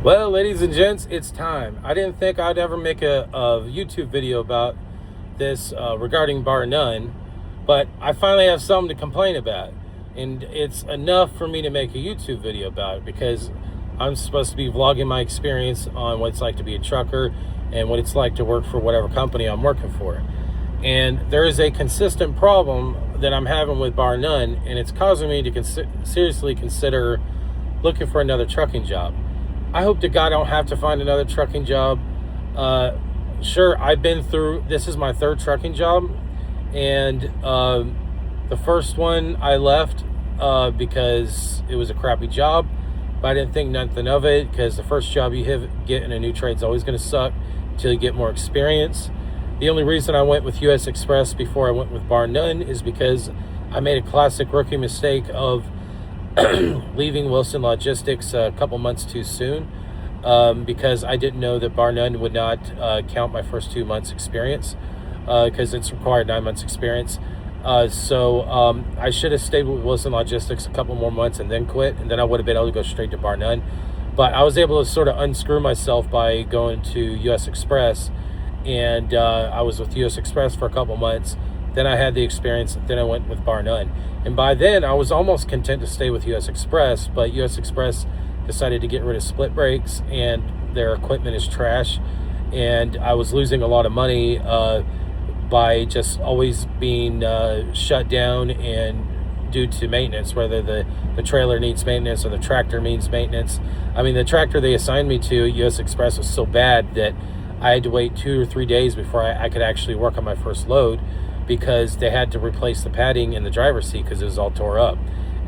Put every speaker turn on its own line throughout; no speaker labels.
Well, ladies and gents, it's time. I didn't think I'd ever make a YouTube video about this regarding Barr Nunn, but I finally have something to complain about. And it's enough for me to make a YouTube video about it because I'm supposed to be vlogging my experience on what it's like to be a trucker and what it's like to work for whatever company I'm working for. And there is a consistent problem that I'm having with Barr Nunn, and it's causing me to seriously consider looking for another trucking job. I hope to God I don't have to find another trucking job. Sure, I've been through, this is my third trucking job, and the first one I left because it was a crappy job, but I didn't think nothing of it because the first job you get in a new trade is always going to suck until you get more experience. The only reason I went with U.S. Express before I went with Barr Nunn is because I made a classic rookie mistake of leaving Wilson Logistics a couple months too soon because I didn't know that Barr Nunn would not count my first 2 months experience because it's required 9 months experience. So I should have stayed with Wilson Logistics a couple more months and then quit, and then I would have been able to go straight to Barr Nunn. But I was able to sort of unscrew myself by going to U.S. Express, and I was with U.S. Express for a couple months. Then I had the experience, then I went with Barr Nunn. And by then, I was almost content to stay with U.S. Express, but U.S. Express decided to get rid of split brakes, and their equipment is trash. And I was losing a lot of money by just always being shut down and due to maintenance, whether the trailer needs maintenance or the tractor needs maintenance. I mean, the tractor they assigned me to, U.S. Express, was so bad that I had to wait 2 or 3 days before I could actually work on my first load, because they had to replace the padding in the driver's seat because it was all tore up.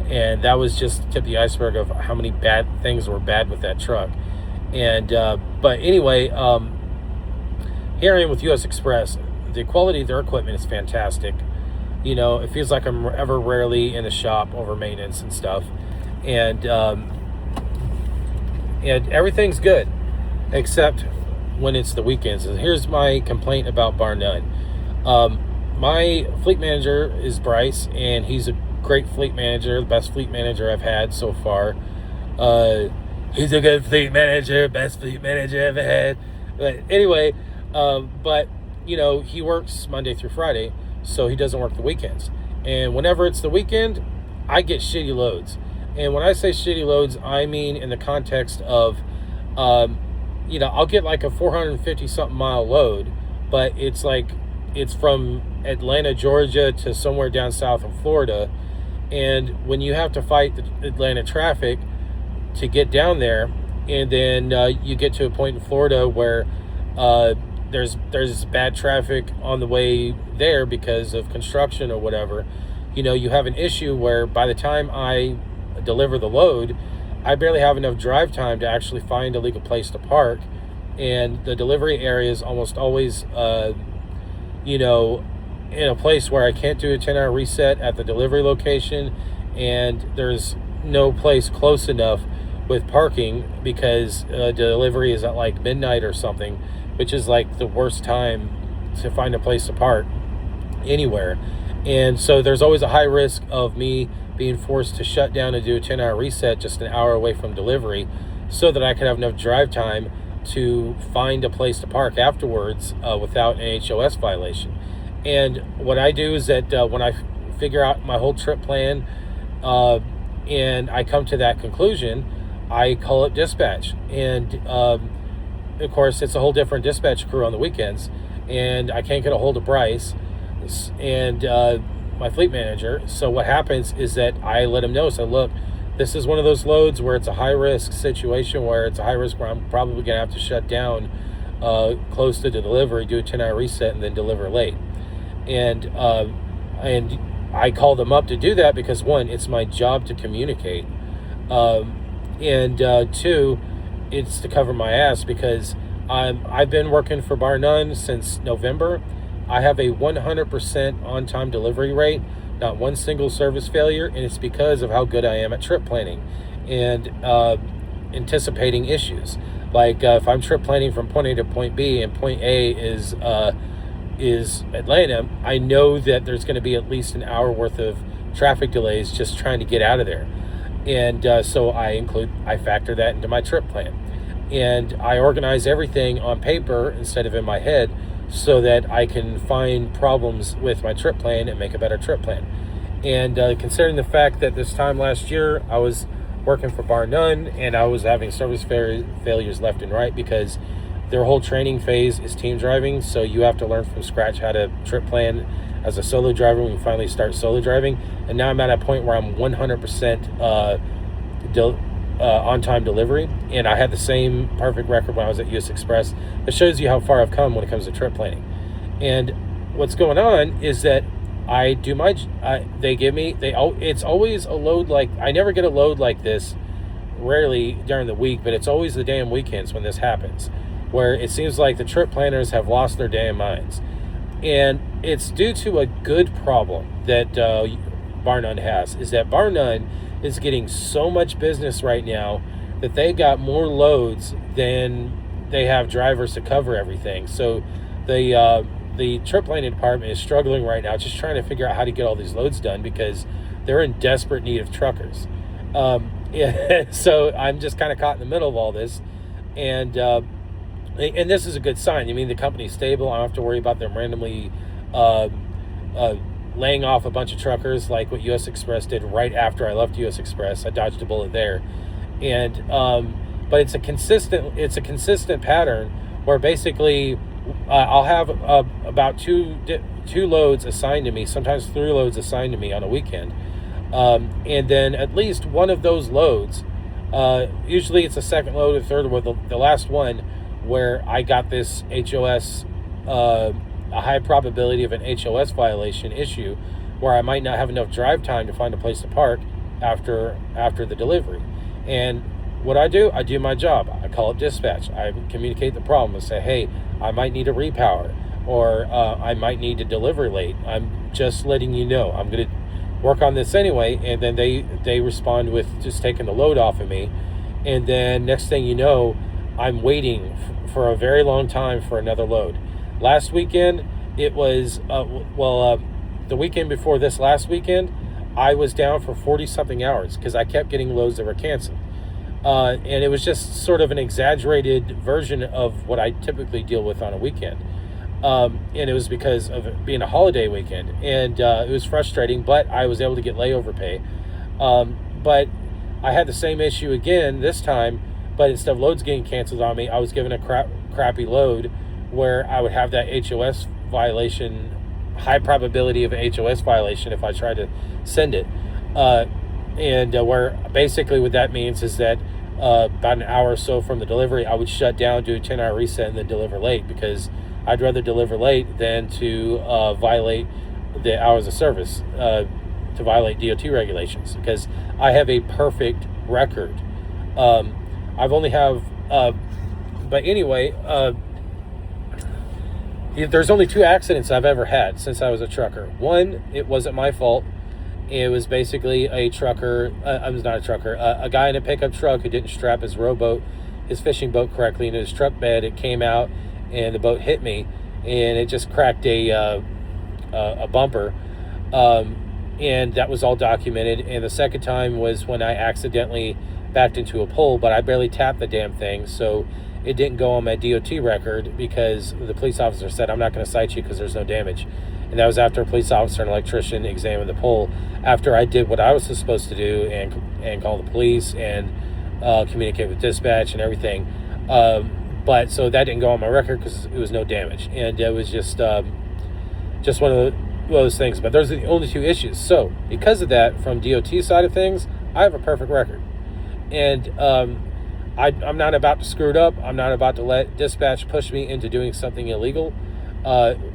And that was just the tip of the iceberg of how many bad things were bad with that truck. And but anyway, here I am with U.S. Express. The quality of their equipment is fantastic. You know, it feels like I'm ever rarely in the shop over maintenance and stuff. And everything's good, except when it's the weekends. And here's my complaint about Barr Nunn. My fleet manager is Bryce, and he's a great fleet manager, the best fleet manager I've had so far. He's a good fleet manager, best fleet manager I've ever had. But anyway, but, you know, he works Monday through Friday, so he doesn't work the weekends. And whenever it's the weekend, I get shitty loads. And when I say shitty loads, I mean in the context of, you know, I'll get like a 450-something mile load, but it's like, it's from Atlanta, Georgia to somewhere down south in Florida. And when you have to fight the Atlanta traffic to get down there, and then you get to a point in Florida where there's bad traffic on the way there because of construction or whatever, you know, you have an issue where by the time I deliver the load, I barely have enough drive time to actually find a legal place to park. And the delivery area is almost always you know, in a place where I can't do a 10-hour reset at the delivery location, and there's no place close enough with parking because delivery is at like midnight or something, which is like the worst time to find a place to park anywhere. And so there's always a high risk of me being forced to shut down and do a 10-hour reset just an hour away from delivery so that I could have enough drive time to find a place to park afterwards without an HOS violation. And what I do is that when I figure out my whole trip plan and I come to that conclusion, I call it dispatch. And of course, it's a whole different dispatch crew on the weekends, and I can't get a hold of Bryce and my fleet manager. So what happens is that I let him know, so look, this is one of those loads where it's a high-risk situation, where it's a high risk where I'm probably going to have to shut down close to the delivery, do a 10-hour reset, and then deliver late. And I call them up to do that because, one, it's my job to communicate. And two, it's to cover my ass because I've been working for Barr Nunn since November. I have a 100% on-time delivery rate, not one single service failure, and it's because of how good I am at trip planning and anticipating issues. Like if I'm trip planning from point A to point B, and point A is Atlanta, I know that there's going to be at least an hour worth of traffic delays just trying to get out of there. And so I factor that into my trip plan. and I organize everything on paper instead of in my head so that I can find problems with my trip plan and make a better trip plan. And considering the fact that this time last year I was working for Barr Nunn and I was having service failures left and right because their whole training phase is team driving, so you have to learn from scratch how to trip plan as a solo driver when you finally start solo driving. And now I'm at a point where I'm 100% on-time delivery, and I had the same perfect record when I was at US Express. It shows you how far I've come when it comes to trip planning. And what's going on is that I do it's always a load like, I never get a load like this, rarely during the week, but it's always the damn weekends when this happens, where it seems like the trip planners have lost their damn minds. And it's due to a good problem that Barr Nunn has, is that Barr Nunn is getting so much business right now that they got more loads than they have drivers to cover everything. So the trip planning department is struggling right now, just trying to figure out how to get all these loads done because they're in desperate need of truckers. So I'm just kind of caught in the middle of all this, and this is a good sign. I mean, the company's stable. I don't have to worry about them randomly laying off a bunch of truckers like what US Express did right after I left US Express. I dodged a bullet there. And but it's a consistent pattern where basically I'll have about two loads assigned to me, sometimes 3 loads assigned to me on a weekend. And then at least one of those loads, usually it's a second load or third, or the last one, where I got this HOS, a high probability of an HOS violation issue, where I might not have enough drive time to find a place to park after the delivery. And what I do my job. I call up dispatch. I communicate the problem and say, hey, I might need a repower, or I might need to deliver late. I'm just letting you know. I'm going to work on this anyway. And then they respond with just taking the load off of me. And then next thing you know, I'm waiting for a very long time for another load. Last weekend, it was, the weekend before this last weekend, I was down for 40-something hours because I kept getting loads that were canceled. And it was just sort of an exaggerated version of what I typically deal with on a weekend. And it was because of it being a holiday weekend. And it was frustrating, but I was able to get layover pay. But I had the same issue again this time, but instead of loads getting canceled on me, I was given a crappy load where I would have that HOS violation, high probability of a HOS violation if I tried to send it. And where basically what that means is that about an hour or so from the delivery, I would shut down, do a 10-hour reset, and then deliver late, because I'd rather deliver late than to violate the hours of service, to violate DOT regulations, because I have a perfect record. I've only have, but anyway, there's only 2 accidents I've ever had since I was a trucker. One, it wasn't my fault. It was basically a trucker, I was not a trucker, a guy in a pickup truck who didn't strap his rowboat, his fishing boat correctly into his truck bed. It came out and the boat hit me, and it just cracked a bumper. And that was all documented. And the second time was when I accidentally backed into a pole, but I barely tapped the damn thing, so it didn't go on my DOT record because the police officer said, I'm not going to cite you because there's no damage. And that was after a police officer and electrician examined the pole, after I did what I was supposed to do and call the police and communicate with dispatch and everything. But so that didn't go on my record because it was no damage. And it was just one of those things. But those are the only 2 issues. So because of that, from DOT side of things, I have a perfect record. And I'm not about to screw it up. I'm not about to let dispatch push me into doing something illegal,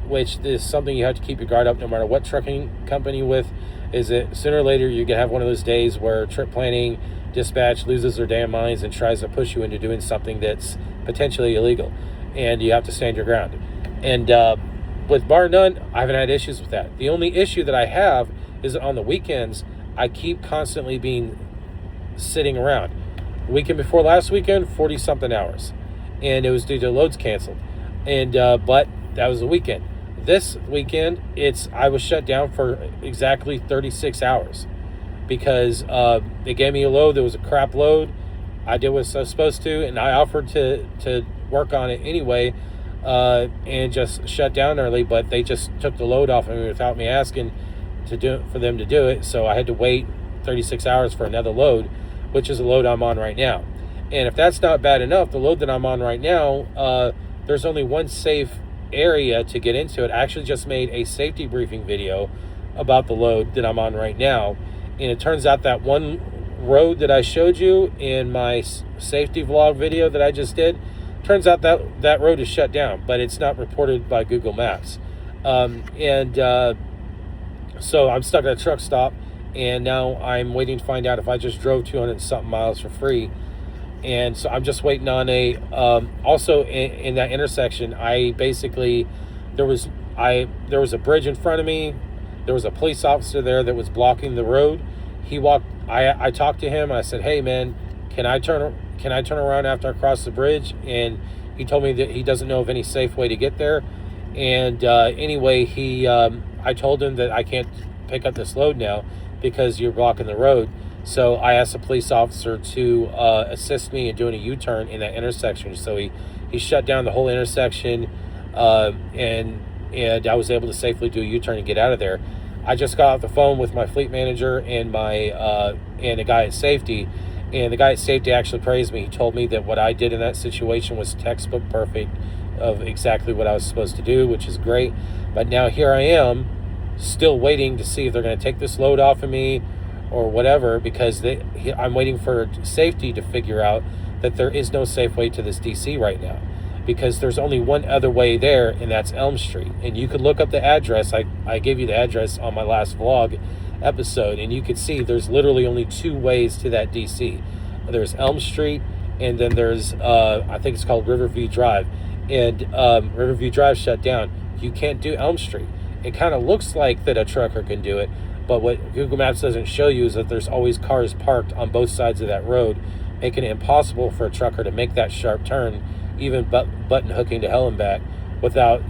which is something you have to keep your guard up no matter what trucking company with. Is that sooner or later you're going to have one of those days where trip planning dispatch loses their damn minds and tries to push you into doing something that's potentially illegal, and you have to stand your ground. And with Barr Nunn, I haven't had issues with that. The only issue that I have is that on the weekends, I keep constantly being sitting around. The weekend before last weekend, 40-something hours, and it was due to loads canceled. And but that was the weekend. This weekend, I was shut down for exactly 36 hours because they gave me a load that was a crap load, I did what I was supposed to, and I offered to work on it anyway, and just shut down early. But they just took the load off of me without me asking for them to do it. So I had to wait 36 hours for another load, which is a load I'm on right now. And if that's not bad enough, the load that I'm on right now, there's only one safe area to get into it. I actually just made a safety briefing video about the load that I'm on right now, and it turns out that one road that I showed you in my safety vlog video that I just did, turns out that road is shut down, but it's not reported by Google Maps. So I'm stuck at a truck stop, and now I'm waiting to find out if I just drove 200 something miles for free. And so I'm just waiting on also in that intersection, there was a bridge in front of me. There was a police officer there that was blocking the road. I talked to him, and I said, "Hey man, can I turn around after I cross the bridge?" And he told me that he doesn't know of any safe way to get there. And anyway, I told him that I can't pick up this load now because you're blocking the road. So I asked the police officer to assist me in doing a U-turn in that intersection. So he shut down the whole intersection, and I was able to safely do a U-turn and get out of there. I just got off the phone with my fleet manager and and a guy at safety, and the guy at safety actually praised me. He told me that what I did in that situation was textbook perfect of exactly what I was supposed to do, which is great. But now here I am, still waiting to see if they're going to take this load off of me or whatever, because I'm waiting for safety to figure out that there is no safe way to this DC right now, because there's only one other way there, and that's Elm Street. And you could look up the address. I gave you the address on my last vlog episode, and you could see there's literally only two ways to that DC. There's Elm Street, and then there's I think it's called Riverview Drive, and Riverview Drive shut down. You can't do Elm Street. It kind of looks like that a trucker can do it, but what Google Maps doesn't show you is that there's always cars parked on both sides of that road, making it impossible for a trucker to make that sharp turn, even button hooking to hell and back, without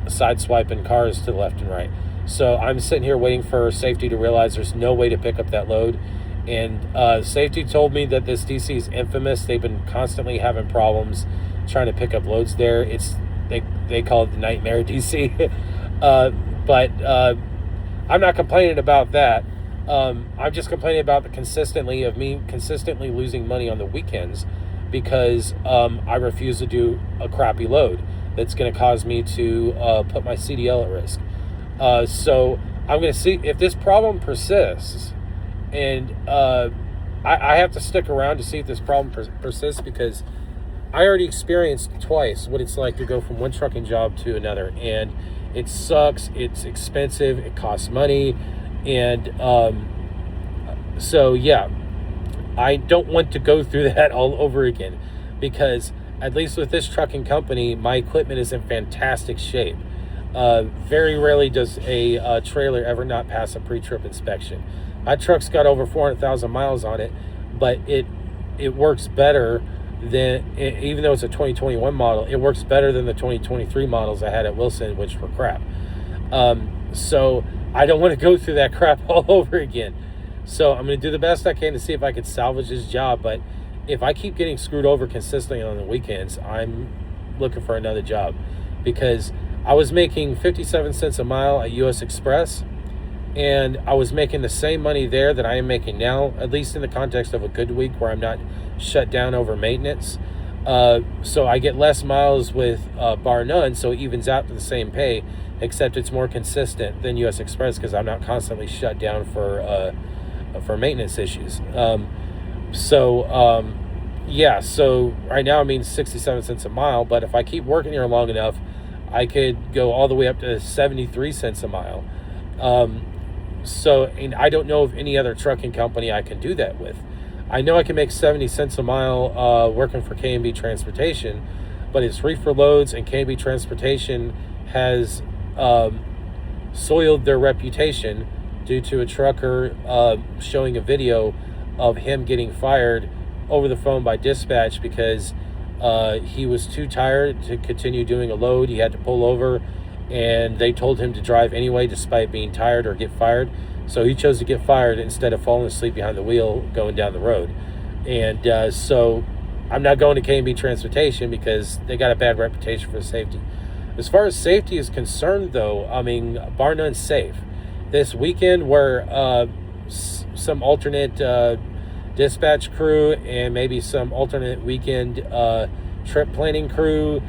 sideswiping cars to the left and right. So I'm sitting here waiting for safety to realize there's no way to pick up that load. And safety told me that this DC is infamous. They've been constantly having problems trying to pick up loads there. They call it the Nightmare DC. But I'm not complaining about that. I'm just complaining about me consistently losing money on the weekends, because I refuse to do a crappy load that's going to cause me to put my CDL at risk. So I'm going to see if this problem persists, and I have to stick around to see if this problem persists, because I already experienced twice what it's like to go from one trucking job to another, and it sucks. It's expensive. It costs money. And so, yeah, I don't want to go through that all over again, because at least with this trucking company, my equipment is in fantastic shape. Very rarely does a trailer ever not pass a pre-trip inspection. My truck's got over 400,000 miles on it, but it works better than, even though it's a 2021 model, it works better than the 2023 models I had at Wilson, which were crap. So I don't want to go through that crap all over again. So I'm going to do the best I can to see if I can salvage this job. But if I keep getting screwed over consistently on the weekends, I'm looking for another job, because I was making 57 cents a mile at US Express, and I was making the same money there that I am making now, at least in the context of a good week where I'm not shut down over maintenance. So I get less miles with Barr Nunn, so it evens out to the same pay, except it's more consistent than US Express because I'm not constantly shut down for maintenance issues. Yeah, so right now I'm making 67 cents a mile, but if I keep working here long enough, I could go all the way up to 73 cents a mile. And I don't know of any other trucking company I can do that with. I know I can make 70 cents a mile working for K&B Transportation, but it's reefer loads, and K&B Transportation has soiled their reputation due to a trucker showing a video of him getting fired over the phone by dispatch because he was too tired to continue doing a load. He had to pull over, and they told him to drive anyway despite being tired or get fired. So he chose to get fired instead of falling asleep behind the wheel going down the road. And so I'm not going to K&B Transportation because they got a bad reputation for safety. As far as safety is concerned, though, I mean, Barr Nunn's safe. This weekend, where some alternate dispatch crew and maybe some alternate weekend trip planning crew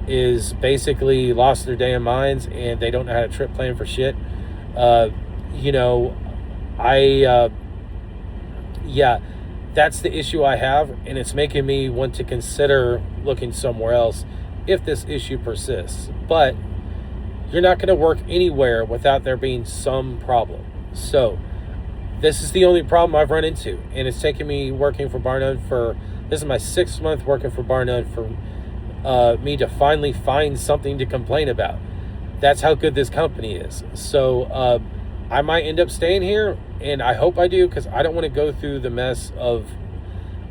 is basically lost their damn minds and they don't know how to trip plan for shit. You know, yeah, that's the issue I have, and it's making me want to consider looking somewhere else if this issue persists. But you're not going to work anywhere without there being some problem. So this is the only problem I've run into, and it's taken me working for Barr Nunn this is my 6th month working for Barr Nunn for me to finally find something to complain about. That's how good this company is. So I might end up staying here, and I hope I do, because I don't want to go through the mess of,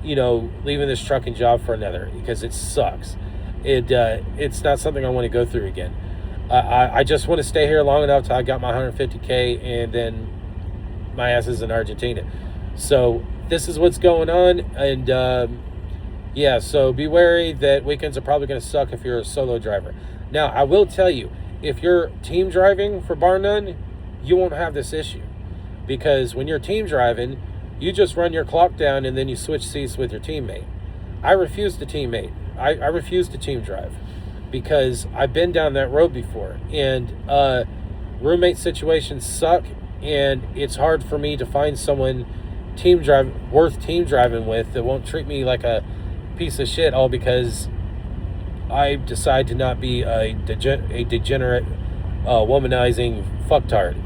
leaving this trucking job for another, because it sucks. It's not something I want to go through again. I just want to stay here long enough till I got my 150K, and then my ass is in Argentina. So this is what's going on, and so be wary that weekends are probably going to suck if you're a solo driver. Now, I will tell you, if you're team driving for Barr Nunn, you won't have this issue, because when you're team driving, you just run your clock down and then you switch seats with your teammate. I refuse to teammate. I refuse to team drive, because I've been down that road before, and roommate situations suck, and it's hard for me to find someone worth team driving with that won't treat me like a piece of shit, all because I decide to not be a degenerate, womanizing fucktard.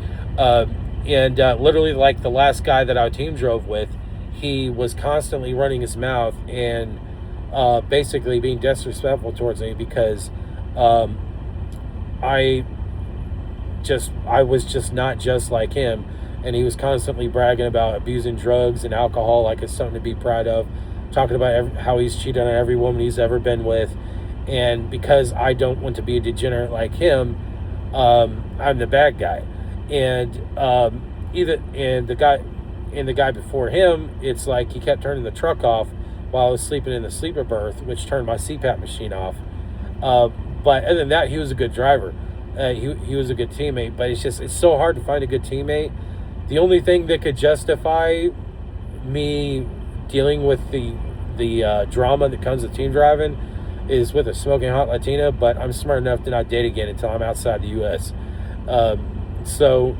And literally, like the last guy that I team drove with, he was constantly running his mouth and basically being disrespectful towards me, because I was just not just like him, and he was constantly bragging about abusing drugs and alcohol like it's something to be proud of, talking about how he's cheated on every woman he's ever been with. And because I don't want to be a degenerate like him, I'm the bad guy. And the guy before him, it's like he kept turning the truck off while I was sleeping in the sleeper berth, which turned my CPAP machine off. But other than that, he was a good driver. He was a good teammate. But it's so hard to find a good teammate. The only thing that could justify me dealing with the drama that comes with team driving is with a smoking hot Latina, but I'm smart enough to not date again until I'm outside the U.S. So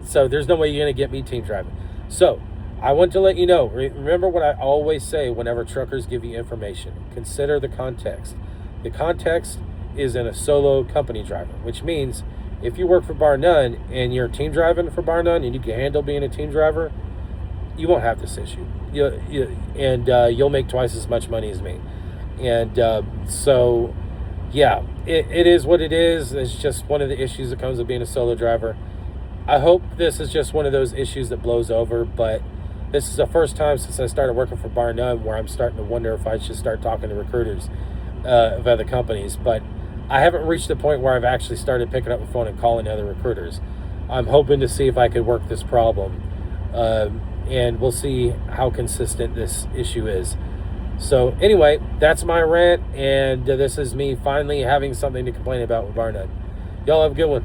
so there's no way you're going to get me team driving. So I want to let you know, remember what I always say whenever truckers give you information: consider the context. The context is in a solo company driver, which means if you work for Barr Nunn and you're team driving for Barr Nunn and you can handle being a team driver, you won't have this issue. You'll make twice as much money as me. And it is what it is. It's just one of the issues that comes with being a solo driver. I hope this is just one of those issues that blows over, but this is the first time since I started working for Barr Nunn where I'm starting to wonder if I should start talking to recruiters of other companies. But I haven't reached the point where I've actually started picking up the phone and calling other recruiters. I'm hoping to see if I could work this problem. And we'll see how consistent this issue is. So anyway, that's my rant, and this is me finally having something to complain about with Barr Nunn. Y'all have a good one.